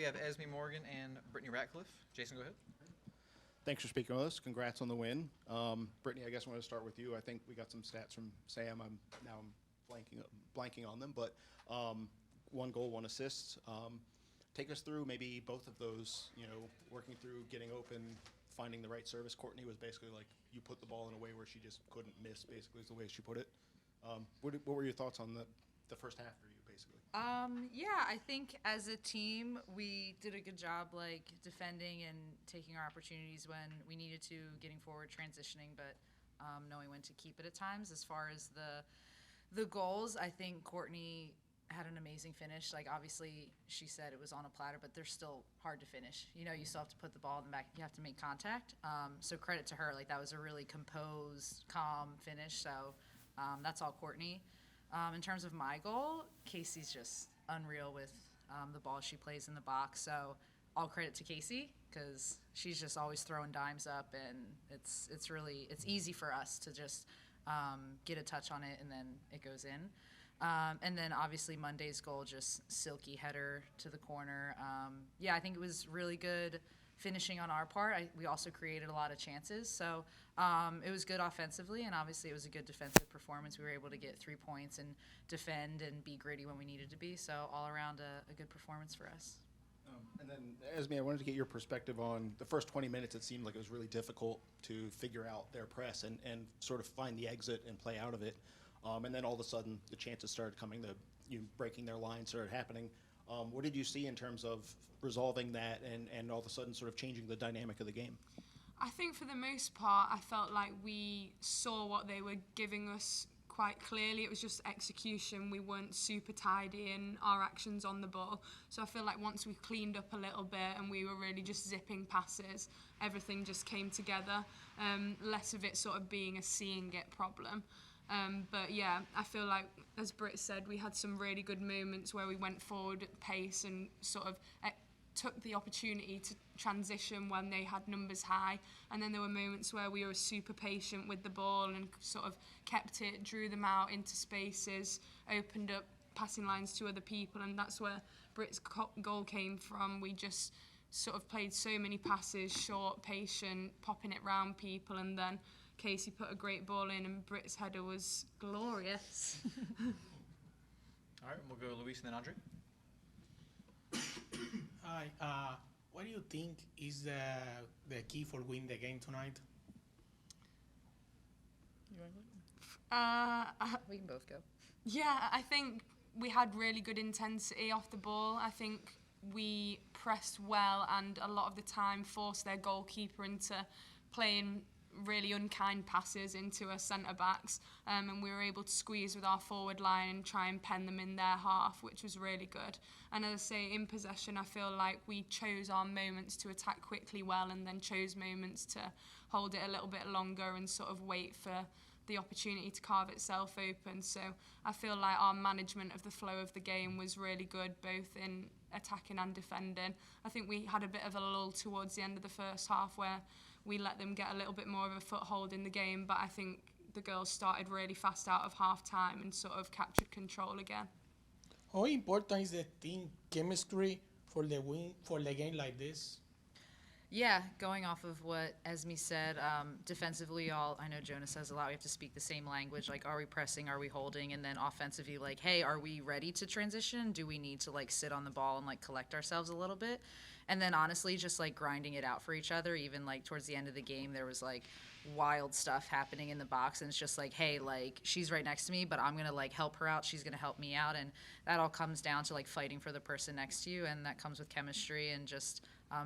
we have Esme Morgan and Brittany Ratcliffe. Jason, go ahead. Thanks for speaking with us. Congrats on the win. Brittany, I guess I want to start with you. I think we got some stats from Sam. I'm blanking on them, but 1 goal, 1 assist. Take us through maybe both of those, working through getting open, finding the right service. Courtney was basically like you put the ball in a way where she just couldn't miss, basically is the way she put it. What were your thoughts on the first half for you, basically? Yeah, I think as a team, we did a good job, defending and taking our opportunities when we needed to, getting forward, transitioning, but knowing when to keep it at times. As far as the goals, I think Courtney had an amazing finish. Obviously, she said it was on a platter, but they're still hard to finish. You still have to put the ball in the back. You have to make contact. So credit to her. That was a really composed, calm finish. So that's all Courtney. In terms of my goal, Casey's just unreal with the ball she plays in the box. So all credit to Casey because she's just always throwing dimes up, and it's easy for us to just get a touch on it and then it goes in. And then obviously Monday's goal, just silky header to the corner. I think it was really good finishing on our part. We also created a lot of chances. So it was good offensively, and obviously it was a good defensive performance. We were able to get 3 points and defend and be gritty when we needed to be. So all around a good performance for us. And then, Esme, I wanted to get your perspective on the first 20 minutes. It seemed like it was really difficult to figure out their press and sort of find the exit and play out of it. And then all of a sudden, the chances started coming, breaking their line started happening. What did you see in terms of resolving that and all of a sudden sort of changing the dynamic of the game? I think for the most part, I felt like we saw what they were giving us quite clearly. It was just execution. We weren't super tidy in our actions on the ball. So I feel like once we cleaned up a little bit and we were really just zipping passes, everything just came together. Less of it sort of being a seeing it problem. But yeah, I feel like, as Britt said, we had some really good moments where we went forward at pace and sort of took the opportunity to transition when they had numbers high. And then there were moments where we were super patient with the ball and sort of kept it, drew them out into spaces, opened up passing lines to other people, and that's where Britt's goal came from. We just sort of played so many passes, short, patient, popping it round people, and then Casey put a great ball in, and Britt's header was glorious. All right, we'll go Luis and then Andre. Hi. What do you think is the key for winning the game tonight? You want to go? We can both go. Yeah, I think we had really good intensity off the ball. I think we pressed well and a lot of the time forced their goalkeeper into playing really unkind passes into our centre-backs, and we were able to squeeze with our forward line and try and pen them in their half, which was really good. And as I say, in possession, I feel like we chose our moments to attack quickly well and then chose moments to hold it a little bit longer and sort of wait for the opportunity to carve itself open. So I feel like our management of the flow of the game was really good, both in attacking and defending. I think we had a bit of a lull towards the end of the first half where we let them get a little bit more of a foothold in the game, but I think the girls started really fast out of half-time and sort of captured control again. How important is the team chemistry for the win for the game like this? Yeah, going off of what Esme said, defensively, I know Jonah says a lot, we have to speak the same language, are we pressing, are we holding, and then offensively, hey, are we ready to transition? Do we need to, sit on the ball and, collect ourselves a little bit? And then, honestly, just, grinding it out for each other, even, towards the end of the game, there was, wild stuff happening in the box, and it's just hey, she's right next to me, but I'm going to, help her out, she's going to help me out, and that all comes down to, fighting for the person next to you, and that comes with chemistry and just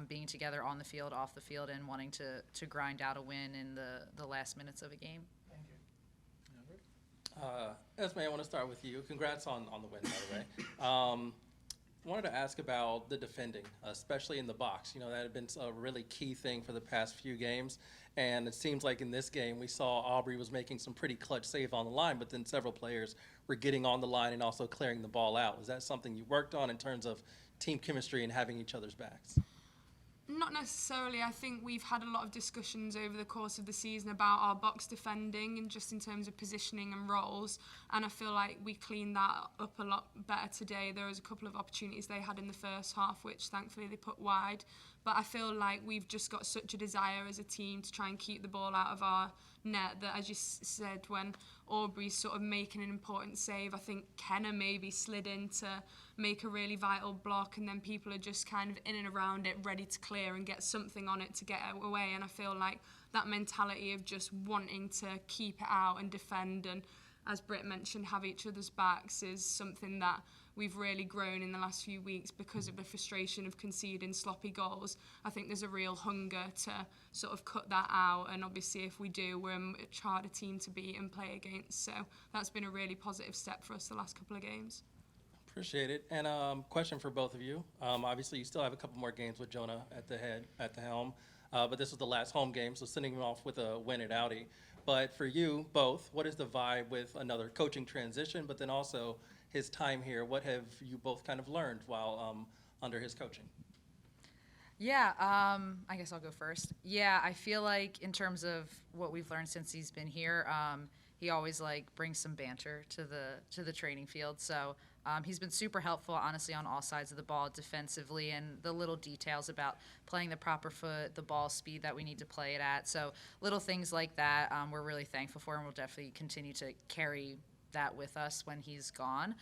being together on the field, off the field, and wanting to grind out a win in the last minutes of a game. Thank you. Esme, I want to start with you. Congrats on the win, by the way. Wanted to ask about the defending, especially in the box. That had been a really key thing for the past few games, and it seems like in this game we saw Aubrey was making some pretty clutch saves on the line, but then several players were getting on the line and also clearing the ball out. Was that something you worked on in terms of team chemistry and having each other's backs? Not necessarily. I think we've had a lot of discussions over the course of the season about our box defending and just in terms of positioning and roles. And I feel like we cleaned that up a lot better today. There was a couple of opportunities they had in the first half, which thankfully they put wide. But I feel like we've just got such a desire as a team to try and keep the ball out of our net that, as you said, when Aubrey's sort of making an important save, I think Kenna maybe slid in to make a really vital block, and then people are just kind of in and around it, ready to clear and get something on it to get it away. And I feel like that mentality of just wanting to keep it out and defend and, as Britt mentioned, have each other's backs is something that we've really grown in the last few weeks because of the frustration of conceding sloppy goals. I think there's a real hunger to sort of cut that out, and obviously if we do, we're a much harder team to beat and play against. So that's been a really positive step for us the last couple of games. Appreciate it. And question for both of you. Obviously, you still have a couple more games with Jonah at the helm, but this was the last home game, so sending him off with a win at Audi. But for you both, what is the vibe with another coaching transition, but then also his time here? What have you both kind of learned while under his coaching? Yeah, I guess I'll go first. Yeah, I feel like in terms of what we've learned since he's been here, he always brings some banter to the training field. So he's been super helpful, honestly, on all sides of the ball defensively, and the little details about playing the proper foot, the ball speed that we need to play it at. So little things like that we're really thankful for, and we'll definitely continue to carry that with us when he's gone.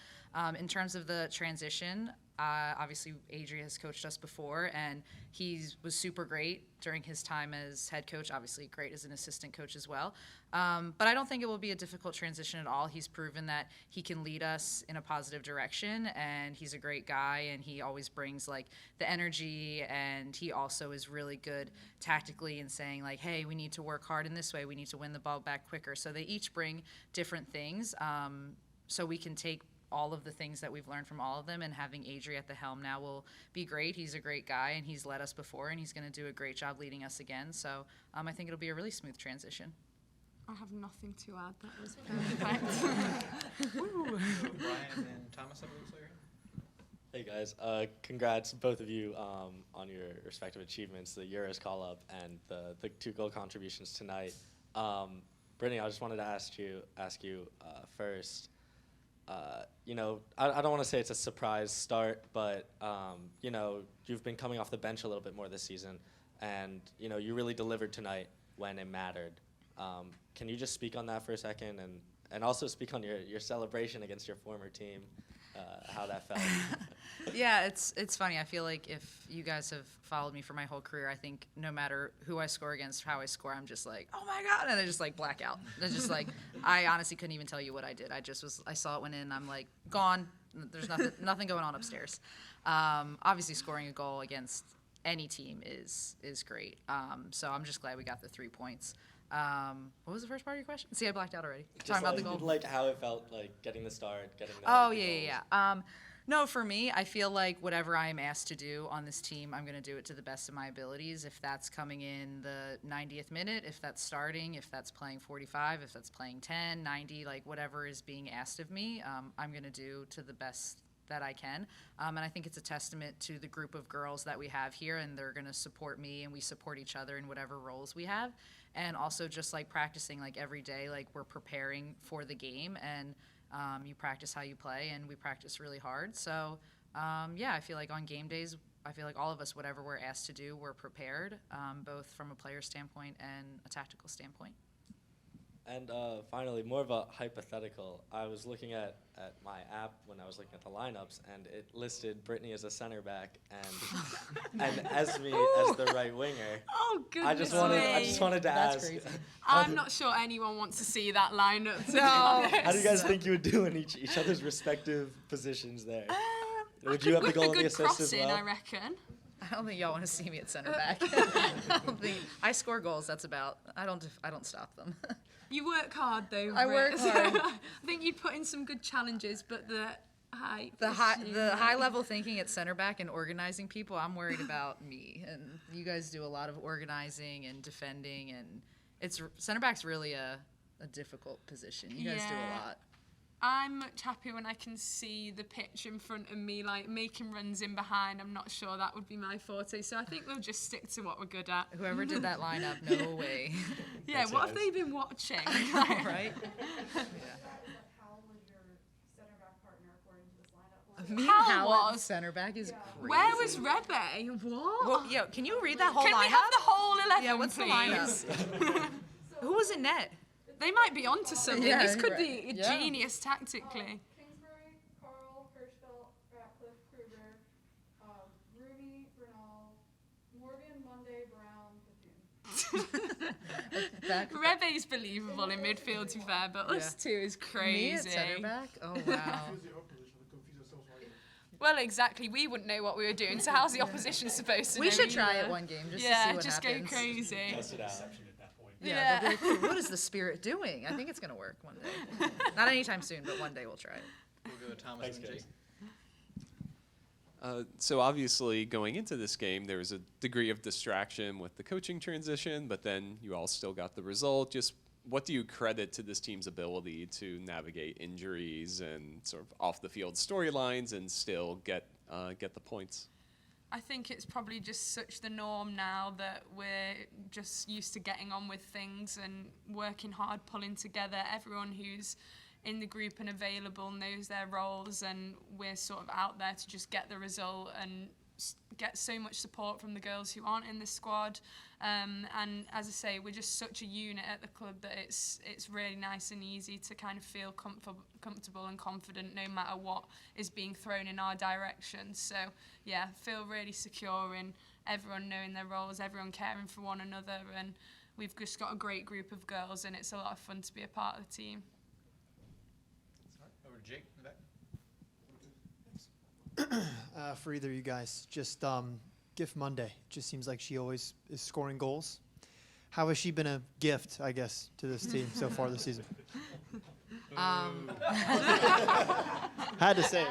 In terms of the transition, obviously Adri has coached us before, and he was super great during his time as head coach, obviously great as an assistant coach as well. But I don't think it will be a difficult transition at all. He's proven that he can lead us in a positive direction, and he's a great guy, and he always brings the energy, and he also is really good tactically in saying hey, we need to work hard in this way, we need to win the ball back quicker. So they each bring different things, so we can take all of the things that we've learned from all of them, and having Adri at the helm now will be great. He's a great guy, and he's led us before, and he's going to do a great job leading us again. So I think it'll be a really smooth transition. I have nothing to add. That was perfect. Brian and Thomas, I believe, so you're here. Hey guys, congrats both of you on your respective achievements, the Euros call-up and the 2 goal contributions tonight. Brittany, I just wanted to ask you first. I don't want to say it's a surprise start, but you've been coming off the bench a little bit more this season, and you really delivered tonight when it mattered. Can you just speak on that for a second, and also speak on your celebration against your former team, how that felt? Yeah, it's funny. I feel like if you guys have followed me for my whole career, I think no matter who I score against, how I score, I'm just oh my God, and I just black out. It's just I honestly couldn't even tell you what I did. I saw it went in, I'm gone. There's nothing going on upstairs. Obviously scoring a goal against any team is great. So I'm just glad we got the 3 points. What was the first part of your question? See, I blacked out already. Just Talking about the goal. How it felt getting the start, getting the Oh, the yeah. goals. No, for me, I feel like whatever I am asked to do on this team, I'm going to do it to the best of my abilities. If that's coming in the 90th minute, if that's starting, if that's playing 45, if that's playing 10, 90, whatever is being asked of me, I'm going to do to the best that I can. And I think it's a testament to the group of girls that we have here, and they're going to support me, and we support each other in whatever roles we have. And also just practicing every day, we're preparing for the game, and you practice how you play, and we practice really hard. So I feel on game days, I feel all of us, whatever we're asked to do, we're prepared, both from a player standpoint and a tactical standpoint. And finally, more of a hypothetical. I was looking at my app when I was looking at the lineups, and it listed Brittany as a center back and Esme as the right winger. Oh, goodness I just wanted to That's ask. crazy. I'm not sure anyone wants to see that lineup, to be No. honest. How do you guys think you would do in each other's respective positions there? I Would could you have the whip goal a and the good assist cross as in, well? I reckon. I don't think y'all want to see me at center back. I score goals. That's about. I don't stop them. You work hard, though. I work Britt. hard. I think you put in some good challenges, but the height. The high level thinking at center back and organizing people, I'm worried about me. And you guys do a lot of organizing and defending, and center back's really a difficult position. You guys do a lot. I'm much happier when I can see the pitch in front of me, like making runs in behind. I'm not sure that would be my forte, so I think we'll just stick to what we're good at. Whoever did that lineup, no way. Yeah, Thanks, what guys. have they been watching? Right? How was your center back partner according to this lineup? Me and Hal Hal at was. center back is crazy. Where was Rebe? What? Well, yo, can you read that whole Can lineup? we have the whole 11, Yeah, what's the please? lineup? Who was in net? They might be onto something. Yeah, This could right. be Yeah. genius tactically. Kingsbury, Carl, Hirschfeld, Ratcliffe, Kruger, Rooney, Bernal, Morgan, Monday, Brown, Bethune. Back Rebe's believable in midfield, to be fair, but us two is me crazy. at center back? Oh, wow. Well, exactly. We wouldn't know what we were doing, so how's the opposition supposed to know? We should try either? it one game just Yeah, to see what just happens. go crazy. Test it out. Yeah, they'll be like, what is the spirit doing? I think it's going to work one day. Not anytime soon, but one day we'll try it. We'll go with Thomas Thanks, and Jake. guys. So obviously going into this game, there was a degree of distraction with the coaching transition, but then you all still got the result. Just what do you credit to this team's ability to navigate injuries and sort of off the field storylines and still get the points? I think it's probably just such the norm now that we're just used to getting on with things and working hard, pulling together. Everyone who's in the group and available knows their roles, and we're sort of out there to just get the result and get so much support from the girls who aren't in the squad. And as I say, we're just such a unit at the club that it's really nice and easy to kind of feel comfortable and confident no matter what is being thrown in our direction. So yeah, feel really secure in everyone knowing their roles, everyone caring for one another, and we've just got a great group of girls, and it's a lot of fun to be a part of the team. All right, over to Jake in the back. For either of you guys, just Gift Monday. Just seems like she always is scoring goals. How has she been a gift, I guess, to this team so far this season? Had to say it.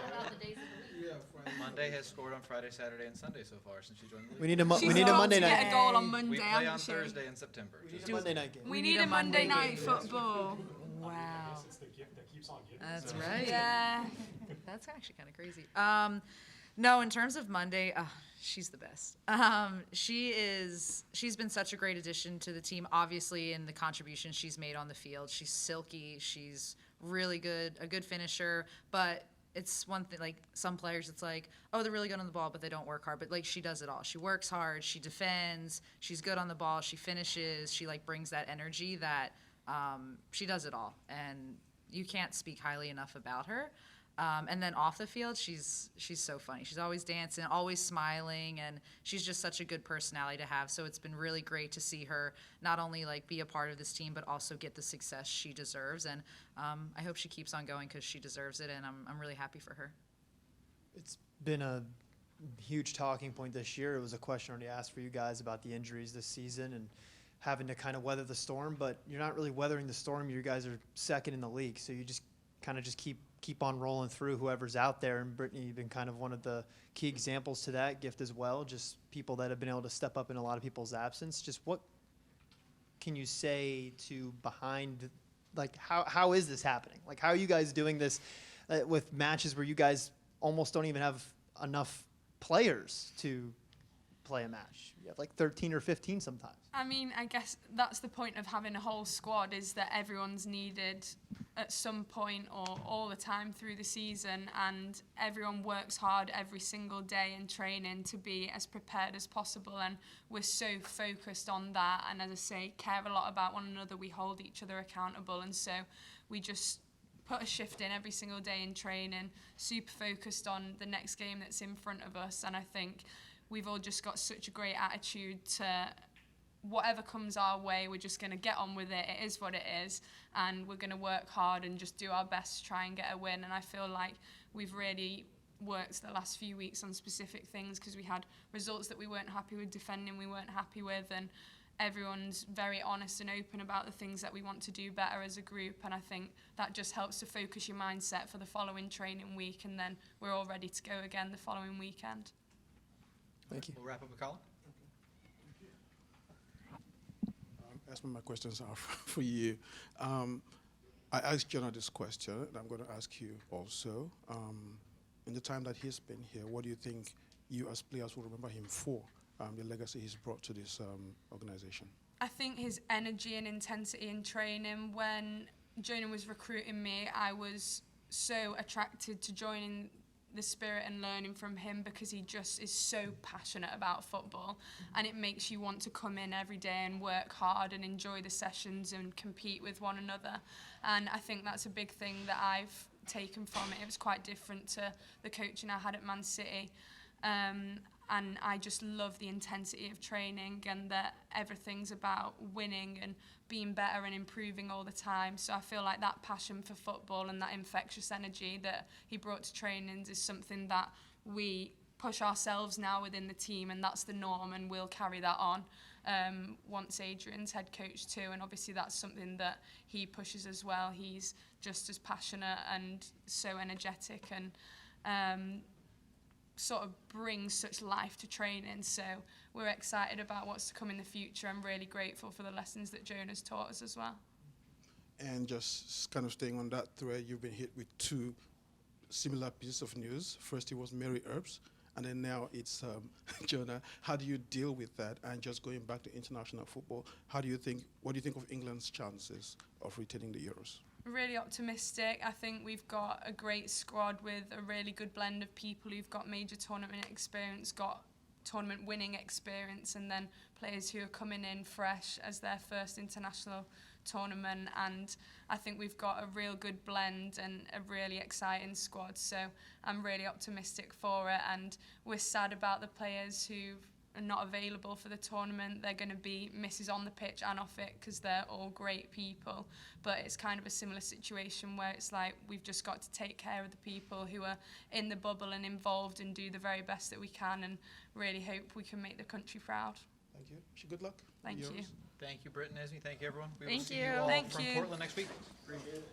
Monday has scored on Friday, Saturday, and Sunday so far since she joined the league. We need a She's we need a got Monday to get night. a goal on Monday, We play haven't on she? Thursday in September. It's a Monday night game. We need a Monday night football. Wow. That's right. Yeah. That's actually kind of crazy. No, in terms of Monday, she's the best. She's been such a great addition to the team, obviously, in the contributions she's made on the field. She's silky. She's really good, a good finisher. But it's one thing, like some players, it's like, oh, they're really good on the ball, but they don't work hard. But like she does it all. She works hard. She defends. She's good on the ball. She finishes. She like brings that energy that she does it all. And you can't speak highly enough about her. And then off the field, she's so funny. She's always dancing, always smiling, and she's just such a good personality to have. So it's been really great to see her not only like be a part of this team, but also get the success she deserves. And I hope she keeps on going because she deserves it, and I'm really happy for her. It's been a huge talking point this year. It was a question already asked for you guys about the injuries this season and having to kind of weather the storm, but you're not really weathering the storm. You guys are second in the league, so you just kind of just keep on rolling through whoever's out there. And Brittany, you've been kind of one of the key examples to that, Gift as well, just people that have been able to step up in a lot of people's absence. Just what can you say to behind, like, how is this happening? Like, how are you guys doing this with matches where you guys almost don't even have enough players to play a match? You have like 13 or 15 sometimes. I mean, I guess that's the point of having a whole squad, is that everyone's needed at some point or all the time through the season, and everyone works hard every single day in training to be as prepared as possible, and we're so focused on that, and as I say, care a lot about one another. We hold each other accountable, and so we just put a shift in every single day in training, super focused on the next game that's in front of us. And I think we've all just got such a great attitude to whatever comes our way, we're just going to get on with it. It is what it is, and we're going to work hard and just do our best to try and get a win. And I feel like we've really worked the last few weeks on specific things, because we had results that we weren't happy with, defending we weren't happy with, and everyone's very honest and open about the things that we want to do better as a group. And I think that just helps to focus your mindset for the following training week, and then we're all ready to go again the following weekend. Thank you. We'll wrap up with Colin. Esme, my questions are for you. I asked Jonah this question, and I'm going to ask you also. In the time that he's been here, what do you think you as players will remember him for, the legacy he's brought to this organization? I think his energy and intensity in training. When Jonah was recruiting me, I was so attracted to joining the spirit and learning from him because he just is so passionate about football, and it makes you want to come in every day and work hard and enjoy the sessions and compete with one another. And I think that's a big thing that I've taken from it. It was quite different to the coaching I had at Man City. And I just love the intensity of training and that everything's about winning and being better and improving all the time. So I feel like that passion for football and that infectious energy that he brought to trainings is something that we push ourselves now within the team, and that's the norm, and we'll carry that on once Adrian's head coach too. And obviously that's something that he pushes as well. He's just as passionate and so energetic and sort of brings such life to training. So we're excited about what's to come in the future. I'm really grateful for the lessons that Jonah's taught us as well. And just kind of staying on that thread, you've been hit with two similar pieces of news. First it was Mary Earps, and then now it's Jonah. How do you deal with that? And just going back to international football, what do you think of England's chances of retaining the Euros? Really optimistic. I think we've got a great squad with a really good blend of people who've got major tournament experience, got tournament winning experience, and then players who are coming in fresh as their first international tournament. And I think we've got a real good blend and a really exciting squad. So I'm really optimistic for it, and we're sad about the players who are not available for the tournament. They're going to be misses on the pitch and off it because they're all great people. But it's kind of a similar situation where it's like we've just got to take care of the people who are in the bubble and involved and do the very best that we can, and really hope we can make the country proud. Thank you. Wish you good luck. Thank you. Thank you, Britt and Esme. Thank you, everyone. We will Thank see you. you all Thank from you. Portland next week. Appreciate it.